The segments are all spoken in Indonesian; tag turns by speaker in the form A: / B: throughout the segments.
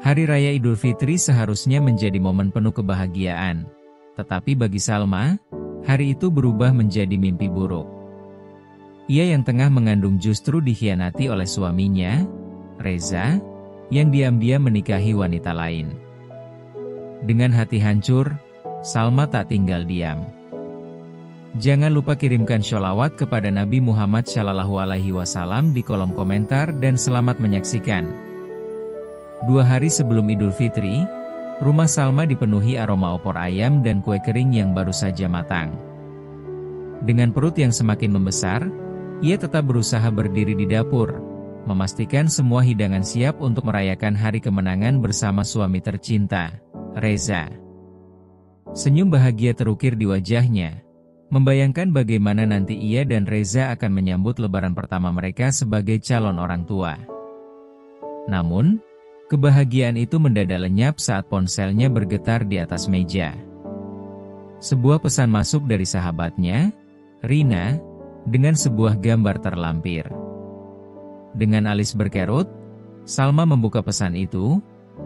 A: Hari Raya Idul Fitri seharusnya menjadi momen penuh kebahagiaan. Tetapi bagi Salma, hari itu berubah menjadi mimpi buruk. Ia yang tengah mengandung justru dikhianati oleh suaminya, Reza, yang diam-diam menikahi wanita lain. Dengan hati hancur, Salma tak tinggal diam. Jangan lupa kirimkan sholawat kepada Nabi Muhammad SAW di kolom komentar dan selamat menyaksikan. 2 hari sebelum Idul Fitri, rumah Salma dipenuhi aroma opor ayam dan kue kering yang baru saja matang. Dengan perut yang semakin membesar, ia tetap berusaha berdiri di dapur, memastikan semua hidangan siap untuk merayakan hari kemenangan bersama suami tercinta, Reza. Senyum bahagia terukir di wajahnya, membayangkan bagaimana nanti ia dan Reza akan menyambut lebaran pertama mereka sebagai calon orang tua. Namun, kebahagiaan itu mendadak lenyap saat ponselnya bergetar di atas meja. Sebuah pesan masuk dari sahabatnya, Rina, dengan sebuah gambar terlampir. Dengan alis berkerut, Salma membuka pesan itu,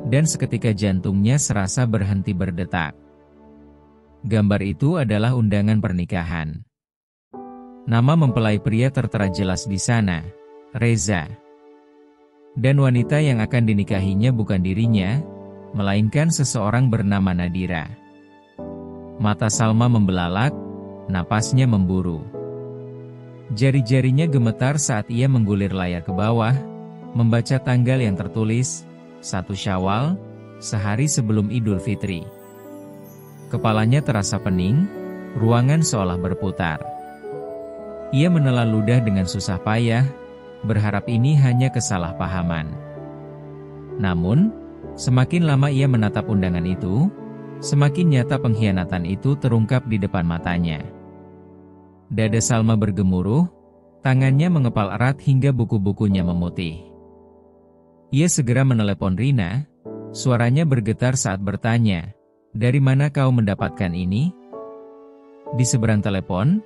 A: dan seketika jantungnya serasa berhenti berdetak. Gambar itu adalah undangan pernikahan. Nama mempelai pria tertera jelas di sana, Reza. Dan wanita yang akan dinikahinya bukan dirinya, melainkan seseorang bernama Nadira. Mata Salma membelalak, napasnya memburu. Jari-jarinya gemetar saat ia menggulir layar ke bawah, membaca tanggal yang tertulis, 1 Syawal, sehari sebelum Idul Fitri. Kepalanya terasa pening, ruangan seolah berputar. Ia menelan ludah dengan susah payah, berharap ini hanya kesalahpahaman. Namun, semakin lama ia menatap undangan itu, semakin nyata pengkhianatan itu terungkap di depan matanya. Dada Salma bergemuruh, tangannya mengepal erat hingga buku-bukunya memutih. Ia segera menelepon Rina, suaranya bergetar saat bertanya, "Dari mana kau mendapatkan ini?" Di seberang telepon,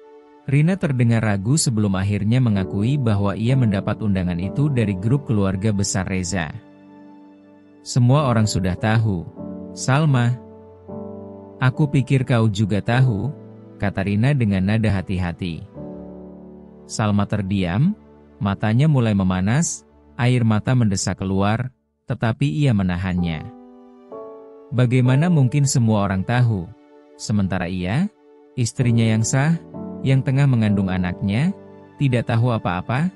A: Rina terdengar ragu sebelum akhirnya mengakui bahwa ia mendapat undangan itu dari grup keluarga besar Reza. "Semua orang sudah tahu, Salma." "Aku pikir kau juga tahu," kata Rina dengan nada hati-hati. Salma terdiam, matanya mulai memanas, air mata mendesak keluar, tetapi ia menahannya. Bagaimana mungkin semua orang tahu, sementara ia, istrinya yang sah, yang tengah mengandung anaknya, tidak tahu apa-apa?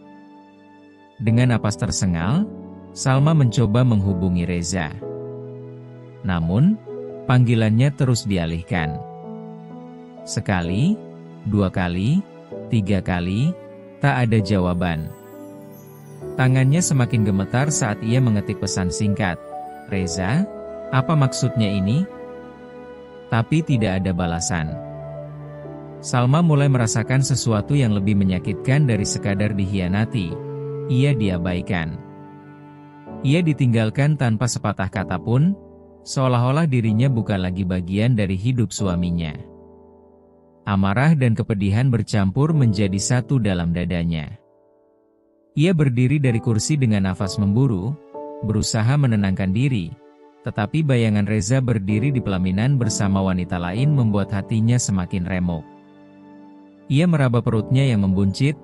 A: Dengan napas tersengal, Salma mencoba menghubungi Reza. Namun, panggilannya terus dialihkan. Sekali, 2 kali, 3 kali, tak ada jawaban. Tangannya semakin gemetar saat ia mengetik pesan singkat, "Reza, apa maksudnya ini?" Tapi tidak ada balasan. Salma mulai merasakan sesuatu yang lebih menyakitkan dari sekadar dikhianati. Ia diabaikan. Ia ditinggalkan tanpa sepatah kata pun, seolah-olah dirinya bukan lagi bagian dari hidup suaminya. Amarah dan kepedihan bercampur menjadi satu dalam dadanya. Ia berdiri dari kursi dengan nafas memburu, berusaha menenangkan diri. Tetapi bayangan Reza berdiri di pelaminan bersama wanita lain membuat hatinya semakin remuk. Ia meraba perutnya yang membuncit,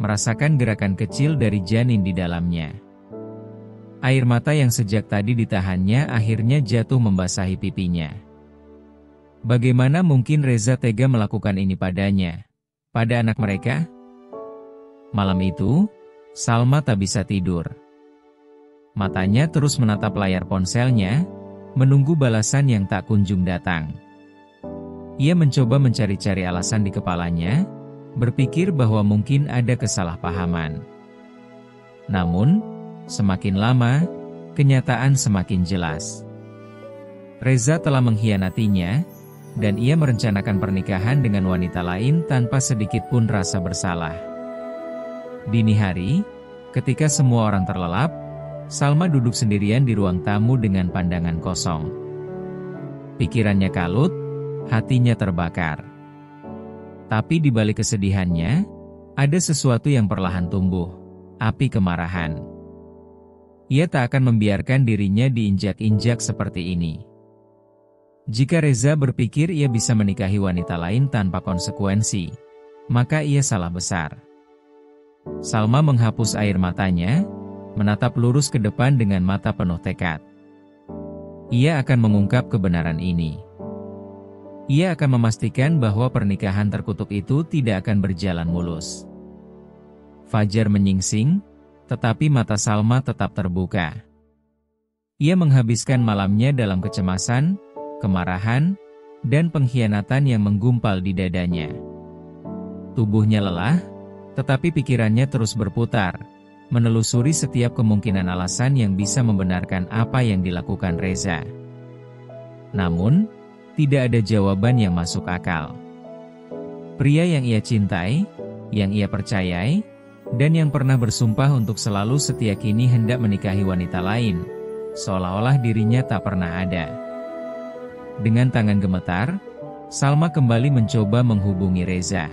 A: merasakan gerakan kecil dari janin di dalamnya. Air mata yang sejak tadi ditahannya akhirnya jatuh membasahi pipinya. Bagaimana mungkin Reza tega melakukan ini padanya, pada anak mereka? Malam itu, Salma tak bisa tidur. Matanya terus menatap layar ponselnya, menunggu balasan yang tak kunjung datang. Ia mencoba mencari-cari alasan di kepalanya, berpikir bahwa mungkin ada kesalahpahaman. Namun, semakin lama, kenyataan semakin jelas. Reza telah mengkhianatinya, dan ia merencanakan pernikahan dengan wanita lain tanpa sedikit pun rasa bersalah. Dini hari, ketika semua orang terlelap, Salma duduk sendirian di ruang tamu dengan pandangan kosong. Pikirannya kalut, hatinya terbakar. Tapi di balik kesedihannya, ada sesuatu yang perlahan tumbuh, api kemarahan. Ia tak akan membiarkan dirinya diinjak-injak seperti ini. Jika Reza berpikir ia bisa menikahi wanita lain tanpa konsekuensi, maka ia salah besar. Salma menghapus air matanya, menatap lurus ke depan dengan mata penuh tekad. Ia akan mengungkap kebenaran ini. Ia akan memastikan bahwa pernikahan terkutuk itu tidak akan berjalan mulus. Fajar menyingsing, tetapi mata Salma tetap terbuka. Ia menghabiskan malamnya dalam kecemasan, kemarahan, dan pengkhianatan yang menggumpal di dadanya. Tubuhnya lelah, tetapi pikirannya terus berputar, menelusuri setiap kemungkinan alasan yang bisa membenarkan apa yang dilakukan Reza. Namun, tidak ada jawaban yang masuk akal. Pria yang ia cintai, yang ia percayai, dan yang pernah bersumpah untuk selalu setia kini hendak menikahi wanita lain, seolah-olah dirinya tak pernah ada. Dengan tangan gemetar, Salma kembali mencoba menghubungi Reza.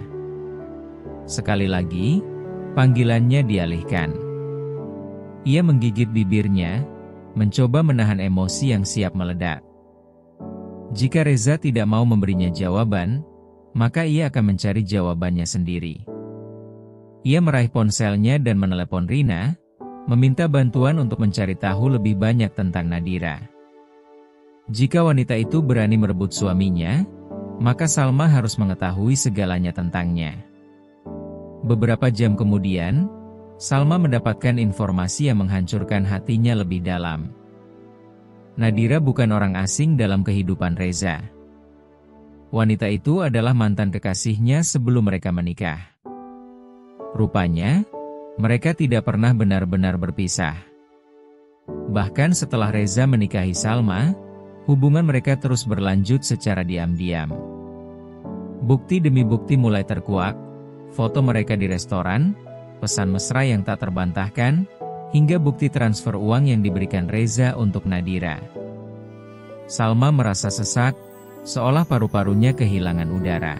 A: Sekali lagi, panggilannya dialihkan. Ia menggigit bibirnya, mencoba menahan emosi yang siap meledak. Jika Reza tidak mau memberinya jawaban, maka ia akan mencari jawabannya sendiri. Ia meraih ponselnya dan menelepon Rina, meminta bantuan untuk mencari tahu lebih banyak tentang Nadira. Jika wanita itu berani merebut suaminya, maka Salma harus mengetahui segalanya tentangnya. Beberapa jam kemudian, Salma mendapatkan informasi yang menghancurkan hatinya lebih dalam. Nadira bukan orang asing dalam kehidupan Reza. Wanita itu adalah mantan kekasihnya sebelum mereka menikah. Rupanya, mereka tidak pernah benar-benar berpisah. Bahkan setelah Reza menikahi Salma, hubungan mereka terus berlanjut secara diam-diam. Bukti demi bukti mulai terkuak, foto mereka di restoran, pesan mesra yang tak terbantahkan, hingga bukti transfer uang yang diberikan Reza untuk Nadira. Salma merasa sesak, seolah paru-parunya kehilangan udara.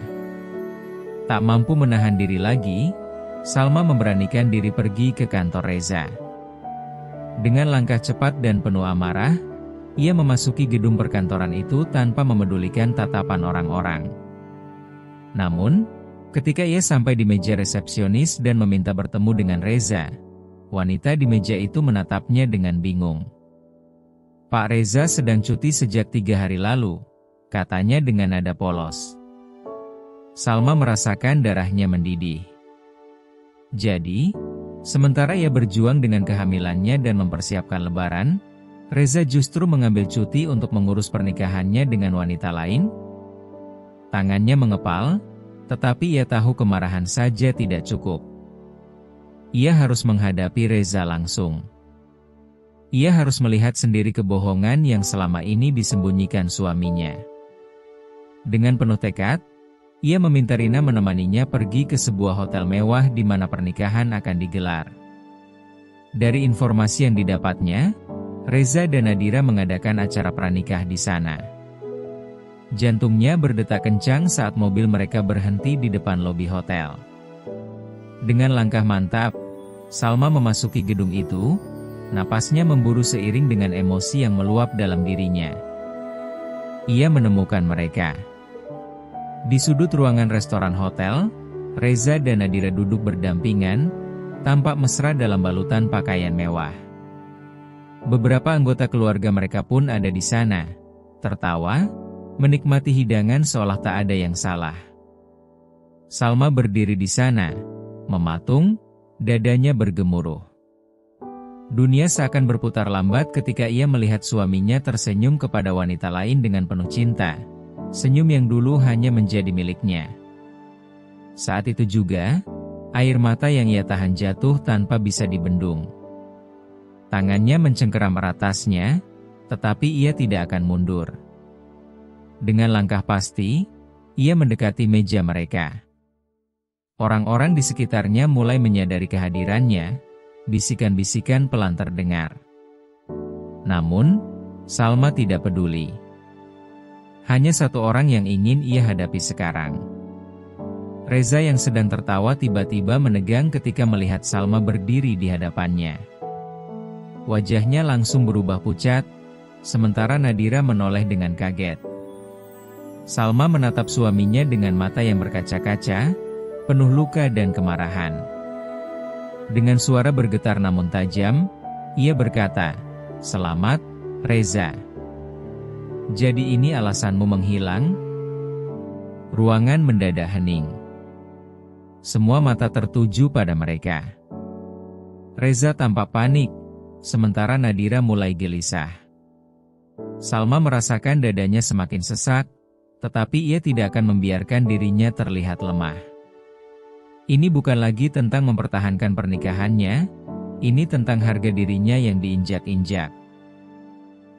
A: Tak mampu menahan diri lagi, Salma memberanikan diri pergi ke kantor Reza. Dengan langkah cepat dan penuh amarah, ia memasuki gedung perkantoran itu tanpa memedulikan tatapan orang-orang. Namun, ketika ia sampai di meja resepsionis dan meminta bertemu dengan Reza, wanita di meja itu menatapnya dengan bingung. "Pak Reza sedang cuti sejak 3 hari lalu," katanya dengan nada polos. Salma merasakan darahnya mendidih. Jadi, sementara ia berjuang dengan kehamilannya dan mempersiapkan lebaran, Reza justru mengambil cuti untuk mengurus pernikahannya dengan wanita lain. Tangannya mengepal, tetapi ia tahu kemarahan saja tidak cukup. Ia harus menghadapi Reza langsung. Ia harus melihat sendiri kebohongan yang selama ini disembunyikan suaminya. Dengan penuh tekad, ia meminta Rina menemaninya pergi ke sebuah hotel mewah di mana pernikahan akan digelar. Dari informasi yang didapatnya, Reza dan Nadira mengadakan acara pranikah di sana. Jantungnya berdetak kencang saat mobil mereka berhenti di depan lobi hotel. Dengan langkah mantap, Salma memasuki gedung itu, napasnya memburu seiring dengan emosi yang meluap dalam dirinya. Ia menemukan mereka. Di sudut ruangan restoran hotel, Reza dan Nadira duduk berdampingan, tampak mesra dalam balutan pakaian mewah. Beberapa anggota keluarga mereka pun ada di sana, tertawa, menikmati hidangan seolah tak ada yang salah. Salma berdiri di sana, mematung, dadanya bergemuruh. Dunia seakan berputar lambat ketika ia melihat suaminya tersenyum kepada wanita lain dengan penuh cinta, senyum yang dulu hanya menjadi miliknya. Saat itu juga, air mata yang ia tahan jatuh tanpa bisa dibendung. Tangannya mencengkeram atasnya, tetapi ia tidak akan mundur. Dengan langkah pasti, ia mendekati meja mereka. Orang-orang di sekitarnya mulai menyadari kehadirannya, bisikan-bisikan pelan terdengar. Namun, Salma tidak peduli. Hanya satu orang yang ingin ia hadapi sekarang. Reza yang sedang tertawa tiba-tiba menegang ketika melihat Salma berdiri di hadapannya. Wajahnya langsung berubah pucat, sementara Nadira menoleh dengan kaget. Salma menatap suaminya dengan mata yang berkaca-kaca, penuh luka dan kemarahan. Dengan suara bergetar namun tajam, ia berkata, "Selamat, Reza. Jadi ini alasanmu menghilang?" Ruangan mendadak hening. Semua mata tertuju pada mereka. Reza tampak panik, sementara Nadira mulai gelisah. Salma merasakan dadanya semakin sesak, tetapi ia tidak akan membiarkan dirinya terlihat lemah. Ini bukan lagi tentang mempertahankan pernikahannya, ini tentang harga dirinya yang diinjak-injak.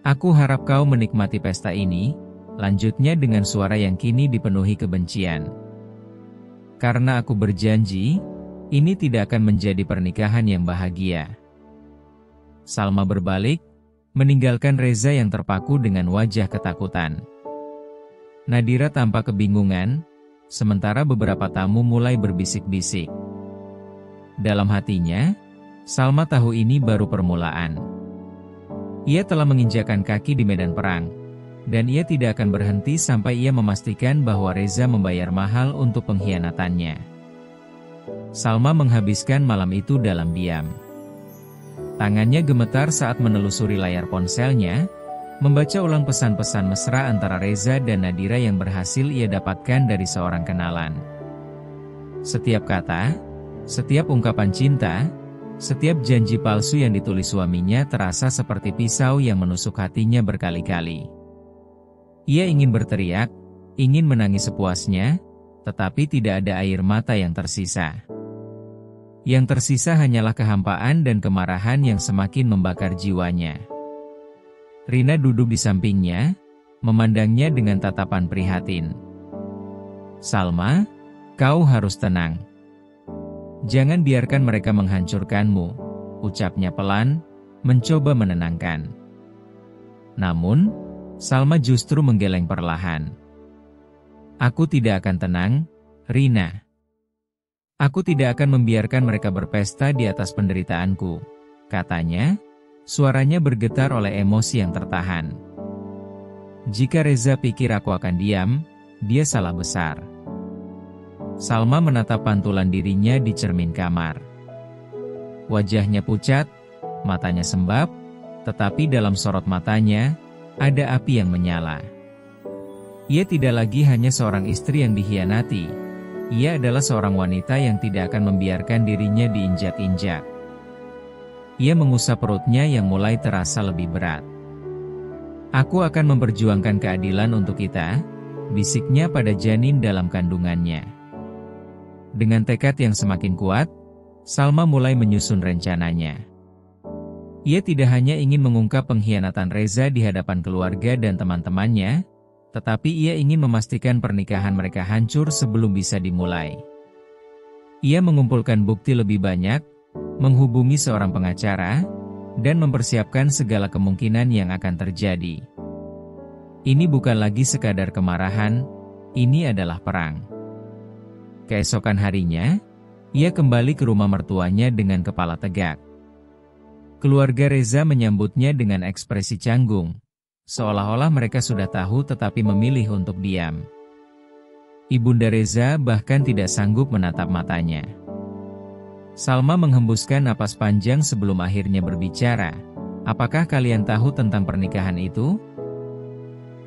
A: "Aku harap kau menikmati pesta ini," lanjutnya dengan suara yang kini dipenuhi kebencian. "Karena aku berjanji, ini tidak akan menjadi pernikahan yang bahagia." Salma berbalik, meninggalkan Reza yang terpaku dengan wajah ketakutan. Nadira tampak kebingungan, sementara beberapa tamu mulai berbisik-bisik. Dalam hatinya, Salma tahu ini baru permulaan. Ia telah menginjakkan kaki di medan perang, dan ia tidak akan berhenti sampai ia memastikan bahwa Reza membayar mahal untuk pengkhianatannya. Salma menghabiskan malam itu dalam diam. Tangannya gemetar saat menelusuri layar ponselnya, membaca ulang pesan-pesan mesra antara Reza dan Nadira yang berhasil ia dapatkan dari seorang kenalan. Setiap kata, setiap ungkapan cinta, setiap janji palsu yang ditulis suaminya terasa seperti pisau yang menusuk hatinya berkali-kali. Ia ingin berteriak, ingin menangis sepuasnya, tetapi tidak ada air mata yang tersisa. Yang tersisa hanyalah kehampaan dan kemarahan yang semakin membakar jiwanya. Rina duduk di sampingnya, memandangnya dengan tatapan prihatin. "Salma, kau harus tenang. Jangan biarkan mereka menghancurkanmu," ucapnya pelan, mencoba menenangkan. Namun, Salma justru menggeleng perlahan. "Aku tidak akan tenang, Rina. Aku tidak akan membiarkan mereka berpesta di atas penderitaanku," katanya, suaranya bergetar oleh emosi yang tertahan. "Jika Reza pikir aku akan diam, dia salah besar." Salma menatap pantulan dirinya di cermin kamar. Wajahnya pucat, matanya sembab, tetapi dalam sorot matanya, ada api yang menyala. Ia tidak lagi hanya seorang istri yang dikhianati. Ia adalah seorang wanita yang tidak akan membiarkan dirinya diinjak-injak. Ia mengusap perutnya yang mulai terasa lebih berat. "Aku akan memperjuangkan keadilan untuk kita," bisiknya pada janin dalam kandungannya. Dengan tekad yang semakin kuat, Salma mulai menyusun rencananya. Ia tidak hanya ingin mengungkap pengkhianatan Reza di hadapan keluarga dan teman-temannya, tetapi ia ingin memastikan pernikahan mereka hancur sebelum bisa dimulai. Ia mengumpulkan bukti lebih banyak, menghubungi seorang pengacara, dan mempersiapkan segala kemungkinan yang akan terjadi. Ini bukan lagi sekadar kemarahan, ini adalah perang. Keesokan harinya, ia kembali ke rumah mertuanya dengan kepala tegak. Keluarga Reza menyambutnya dengan ekspresi canggung, seolah-olah mereka sudah tahu tetapi memilih untuk diam. Ibunda Reza bahkan tidak sanggup menatap matanya. Salma menghembuskan napas panjang sebelum akhirnya berbicara. "Apakah kalian tahu tentang pernikahan itu?"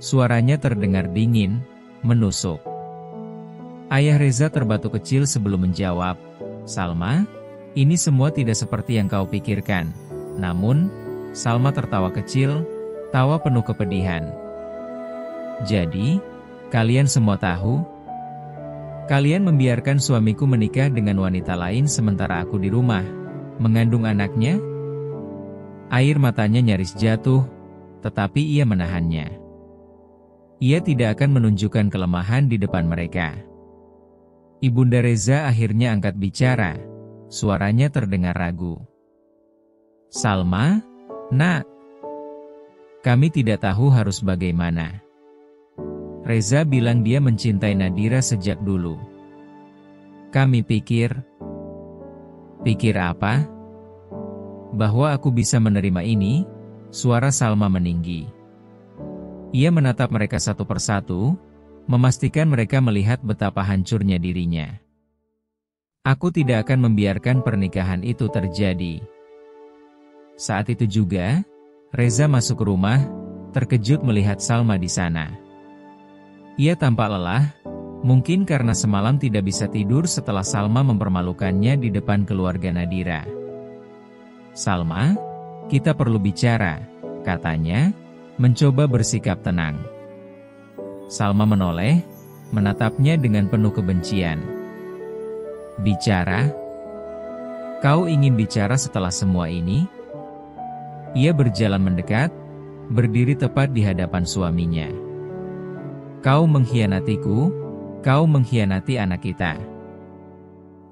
A: Suaranya terdengar dingin, menusuk. Ayah Reza terbatuk kecil sebelum menjawab, "Salma, ini semua tidak seperti yang kau pikirkan." Namun, Salma tertawa kecil, tawa penuh kepedihan. "Jadi, kalian semua tahu? Kalian membiarkan suamiku menikah dengan wanita lain sementara aku di rumah, mengandung anaknya?" Air matanya nyaris jatuh, tetapi ia menahannya. Ia tidak akan menunjukkan kelemahan di depan mereka. Ibunda Reza akhirnya angkat bicara, suaranya terdengar ragu. "Salma, nak, kami tidak tahu harus bagaimana. Reza bilang dia mencintai Nadira sejak dulu. Kami pikir..." "Pikir apa?" Bahwa aku bisa menerima ini, suara Salma meninggi. Ia menatap mereka satu persatu, memastikan mereka melihat betapa hancurnya dirinya. Aku tidak akan membiarkan pernikahan itu terjadi. Saat itu juga, Reza masuk ke rumah, terkejut melihat Salma di sana. Ia tampak lelah, mungkin karena semalam tidak bisa tidur setelah Salma mempermalukannya di depan keluarga Nadira. "Salma, kita perlu bicara," katanya, mencoba bersikap tenang. Salma menoleh, menatapnya dengan penuh kebencian. "Bicara? Kau ingin bicara setelah semua ini?" Ia berjalan mendekat, berdiri tepat di hadapan suaminya. "Kau mengkhianatiku, kau mengkhianati anak kita.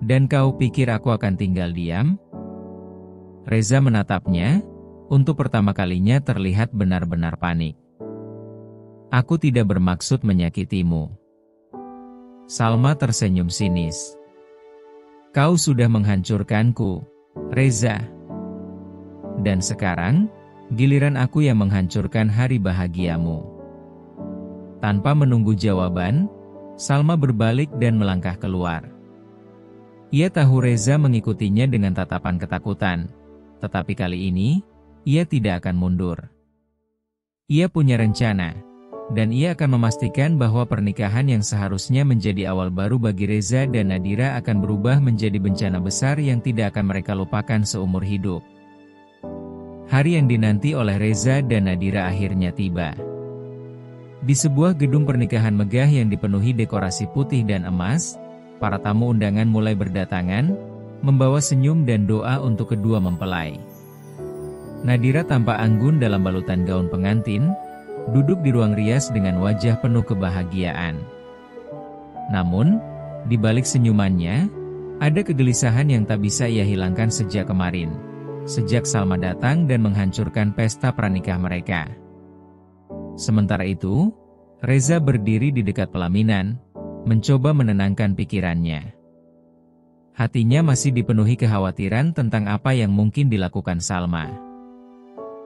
A: Dan kau pikir aku akan tinggal diam?" Reza menatapnya, untuk pertama kalinya terlihat benar-benar panik. "Aku tidak bermaksud menyakitimu." Salma tersenyum sinis. "Kau sudah menghancurkanku, Reza. Dan sekarang, giliran aku yang menghancurkan hari bahagiamu." Tanpa menunggu jawaban, Salma berbalik dan melangkah keluar. Ia tahu Reza mengikutinya dengan tatapan ketakutan, tetapi kali ini, ia tidak akan mundur. Ia punya rencana, dan ia akan memastikan bahwa pernikahan yang seharusnya menjadi awal baru bagi Reza dan Nadira akan berubah menjadi bencana besar yang tidak akan mereka lupakan seumur hidup. Hari yang dinanti oleh Reza dan Nadira akhirnya tiba. Di sebuah gedung pernikahan megah yang dipenuhi dekorasi putih dan emas, para tamu undangan mulai berdatangan, membawa senyum dan doa untuk kedua mempelai. Nadira tampak anggun dalam balutan gaun pengantin, duduk di ruang rias dengan wajah penuh kebahagiaan. Namun, di balik senyumannya, ada kegelisahan yang tak bisa ia hilangkan sejak kemarin, sejak Salma datang dan menghancurkan pesta pranikah mereka. Sementara itu, Reza berdiri di dekat pelaminan, mencoba menenangkan pikirannya. Hatinya masih dipenuhi kekhawatiran tentang apa yang mungkin dilakukan Salma.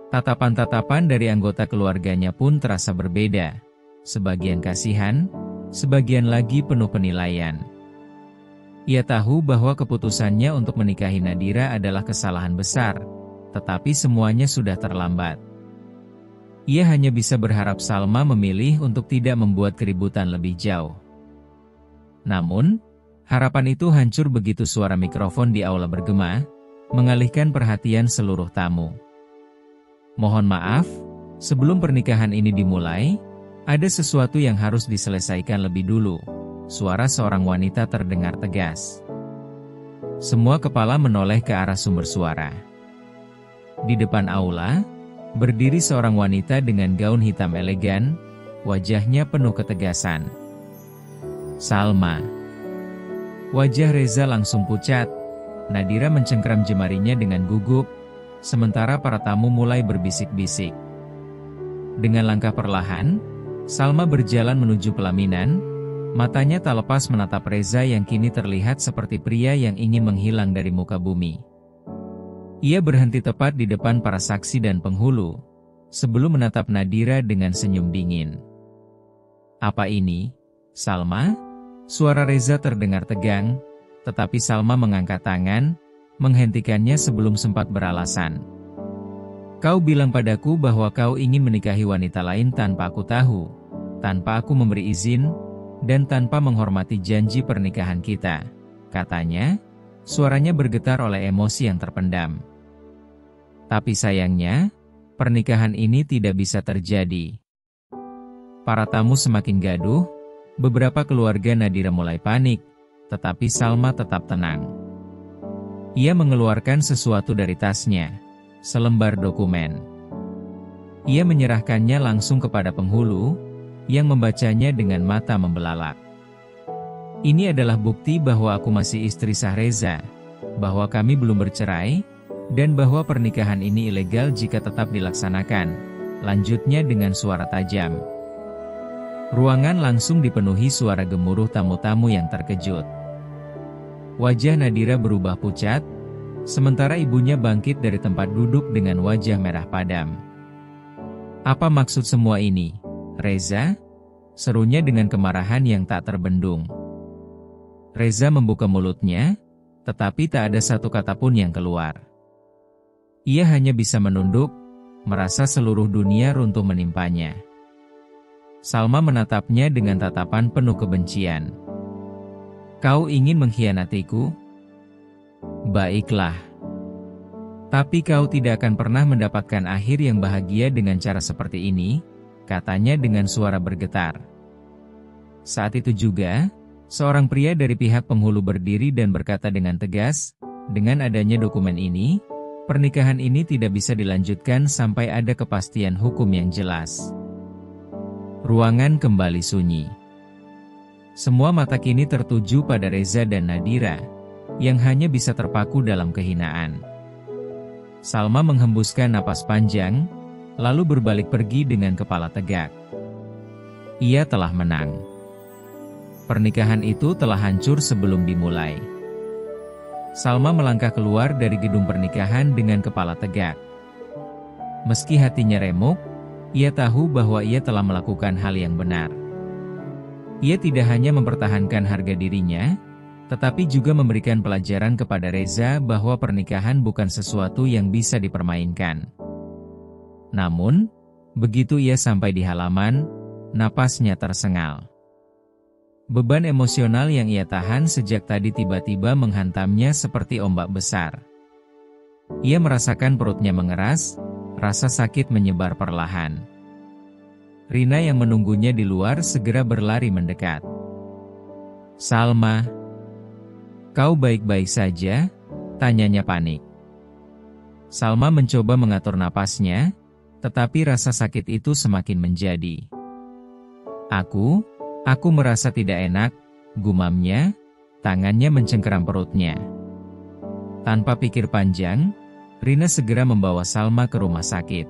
A: Tatapan-tatapan dari anggota keluarganya pun terasa berbeda, sebagian kasihan, sebagian lagi penuh penilaian. Ia tahu bahwa keputusannya untuk menikahi Nadira adalah kesalahan besar, tetapi semuanya sudah terlambat. Ia hanya bisa berharap Salma memilih untuk tidak membuat keributan lebih jauh. Namun, harapan itu hancur begitu suara mikrofon di aula bergema, mengalihkan perhatian seluruh tamu. "Mohon maaf, sebelum pernikahan ini dimulai, ada sesuatu yang harus diselesaikan lebih dulu," suara seorang wanita terdengar tegas. Semua kepala menoleh ke arah sumber suara. Di depan aula, berdiri seorang wanita dengan gaun hitam elegan, wajahnya penuh ketegasan. "Salma." Wajah Reza langsung pucat. Nadira mencengkeram jemarinya dengan gugup, sementara para tamu mulai berbisik-bisik. Dengan langkah perlahan, Salma berjalan menuju pelaminan, matanya tak lepas menatap Reza yang kini terlihat seperti pria yang ingin menghilang dari muka bumi. Ia berhenti tepat di depan para saksi dan penghulu, sebelum menatap Nadira dengan senyum dingin. "Apa ini, Salma?" Suara Reza terdengar tegang, tetapi Salma mengangkat tangan, menghentikannya sebelum sempat beralasan. "Kau bilang padaku bahwa kau ingin menikahi wanita lain tanpa aku tahu, tanpa aku memberi izin, dan tanpa menghormati janji pernikahan kita," katanya, suaranya bergetar oleh emosi yang terpendam. "Tapi sayangnya, pernikahan ini tidak bisa terjadi." Para tamu semakin gaduh, beberapa keluarga Nadira mulai panik, tetapi Salma tetap tenang. Ia mengeluarkan sesuatu dari tasnya, selembar dokumen. Ia menyerahkannya langsung kepada penghulu, yang membacanya dengan mata membelalak. "Ini adalah bukti bahwa aku masih istri sah Reza, bahwa kami belum bercerai, dan bahwa pernikahan ini ilegal jika tetap dilaksanakan," lanjutnya dengan suara tajam. Ruangan langsung dipenuhi suara gemuruh tamu-tamu yang terkejut. Wajah Nadira berubah pucat, Sementara ibunya bangkit dari tempat duduk dengan wajah merah padam. "Apa maksud semua ini, Reza?" serunya dengan kemarahan yang tak terbendung. Reza membuka mulutnya, tetapi tak ada satu kata pun yang keluar. Ia hanya bisa menunduk, merasa seluruh dunia runtuh menimpanya. Salma menatapnya dengan tatapan penuh kebencian. "Kau ingin mengkhianatiku? Baiklah. Tapi kau tidak akan pernah mendapatkan akhir yang bahagia dengan cara seperti ini," katanya dengan suara bergetar. Saat itu juga, seorang pria dari pihak penghulu berdiri dan berkata dengan tegas, "Dengan adanya dokumen ini, pernikahan ini tidak bisa dilanjutkan sampai ada kepastian hukum yang jelas." Ruangan kembali sunyi. Semua mata kini tertuju pada Reza dan Nadira, yang hanya bisa terpaku dalam kehinaan. Salma menghembuskan napas panjang, lalu berbalik pergi dengan kepala tegak. Ia telah menang. Pernikahan itu telah hancur sebelum dimulai. Salma melangkah keluar dari gedung pernikahan dengan kepala tegak. Meski hatinya remuk, ia tahu bahwa ia telah melakukan hal yang benar. Ia tidak hanya mempertahankan harga dirinya, tetapi juga memberikan pelajaran kepada Reza bahwa pernikahan bukan sesuatu yang bisa dipermainkan. Namun, begitu ia sampai di halaman, napasnya tersengal. Beban emosional yang ia tahan sejak tadi tiba-tiba menghantamnya seperti ombak besar. Ia merasakan perutnya mengeras, rasa sakit menyebar perlahan. Rina yang menunggunya di luar segera berlari mendekat. "Salma, kau baik-baik saja?" tanyanya panik. Salma mencoba mengatur napasnya, tetapi rasa sakit itu semakin menjadi. Aku merasa tidak enak," gumamnya, tangannya mencengkeram perutnya. Tanpa pikir panjang, Rina segera membawa Salma ke rumah sakit.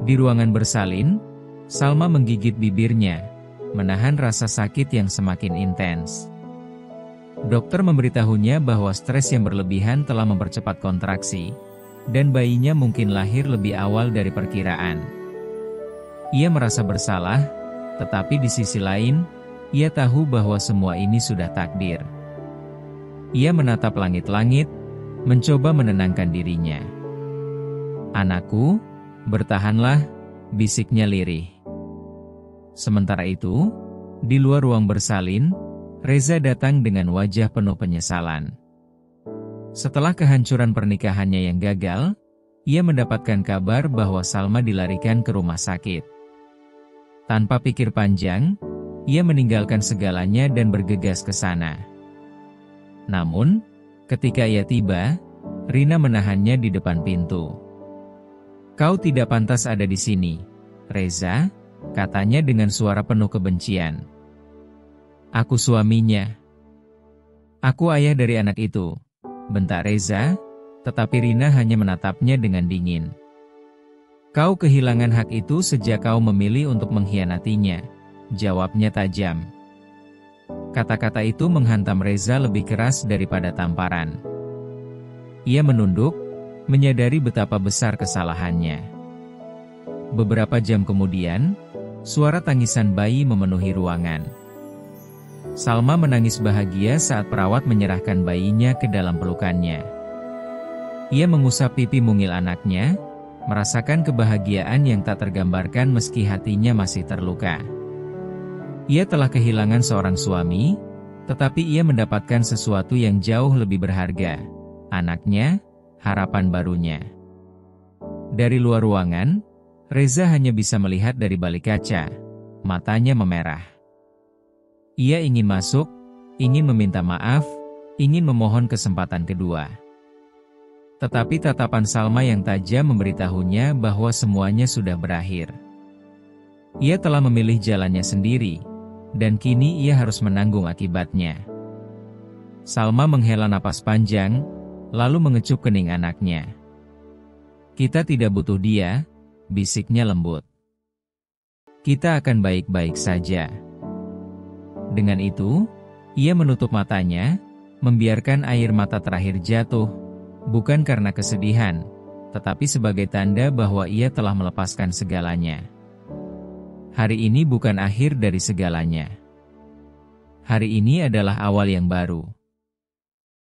A: Di ruangan bersalin, Salma menggigit bibirnya, menahan rasa sakit yang semakin intens. Dokter memberitahunya bahwa stres yang berlebihan telah mempercepat kontraksi, dan bayinya mungkin lahir lebih awal dari perkiraan. Ia merasa bersalah, tetapi di sisi lain, ia tahu bahwa semua ini sudah takdir. Ia menatap langit-langit, mencoba menenangkan dirinya. "Anakku, bertahanlah," bisiknya lirih. Sementara itu, di luar ruang bersalin, Reza datang dengan wajah penuh penyesalan. Setelah kehancuran pernikahannya yang gagal, ia mendapatkan kabar bahwa Salma dilarikan ke rumah sakit. Tanpa pikir panjang, ia meninggalkan segalanya dan bergegas ke sana. Namun, ketika ia tiba, Rina menahannya di depan pintu. "Kau tidak pantas ada di sini, Reza," katanya dengan suara penuh kebencian. "Aku suaminya. Aku ayah dari anak itu," bentak Reza, tetapi Rina hanya menatapnya dengan dingin. "Kau kehilangan hak itu sejak kau memilih untuk mengkhianatinya," jawabnya tajam. Kata-kata itu menghantam Reza lebih keras daripada tamparan. Ia menunduk, menyadari betapa besar kesalahannya. Beberapa jam kemudian, suara tangisan bayi memenuhi ruangan. Salma menangis bahagia saat perawat menyerahkan bayinya ke dalam pelukannya. Ia mengusap pipi mungil anaknya, merasakan kebahagiaan yang tak tergambarkan meski hatinya masih terluka. Ia telah kehilangan seorang suami, tetapi ia mendapatkan sesuatu yang jauh lebih berharga, anaknya, harapan barunya. Dari luar ruangan, Reza hanya bisa melihat dari balik kaca, matanya memerah. Ia ingin masuk, ingin meminta maaf, ingin memohon kesempatan kedua. Tetapi tatapan Salma yang tajam memberitahunya bahwa semuanya sudah berakhir. Ia telah memilih jalannya sendiri, dan kini ia harus menanggung akibatnya. Salma menghela napas panjang, lalu mengecup kening anaknya. "Kita tidak butuh dia," bisiknya lembut. "Kita akan baik-baik saja." Dengan itu, ia menutup matanya, membiarkan air mata terakhir jatuh, bukan karena kesedihan, tetapi sebagai tanda bahwa ia telah melepaskan segalanya. Hari ini bukan akhir dari segalanya. Hari ini adalah awal yang baru.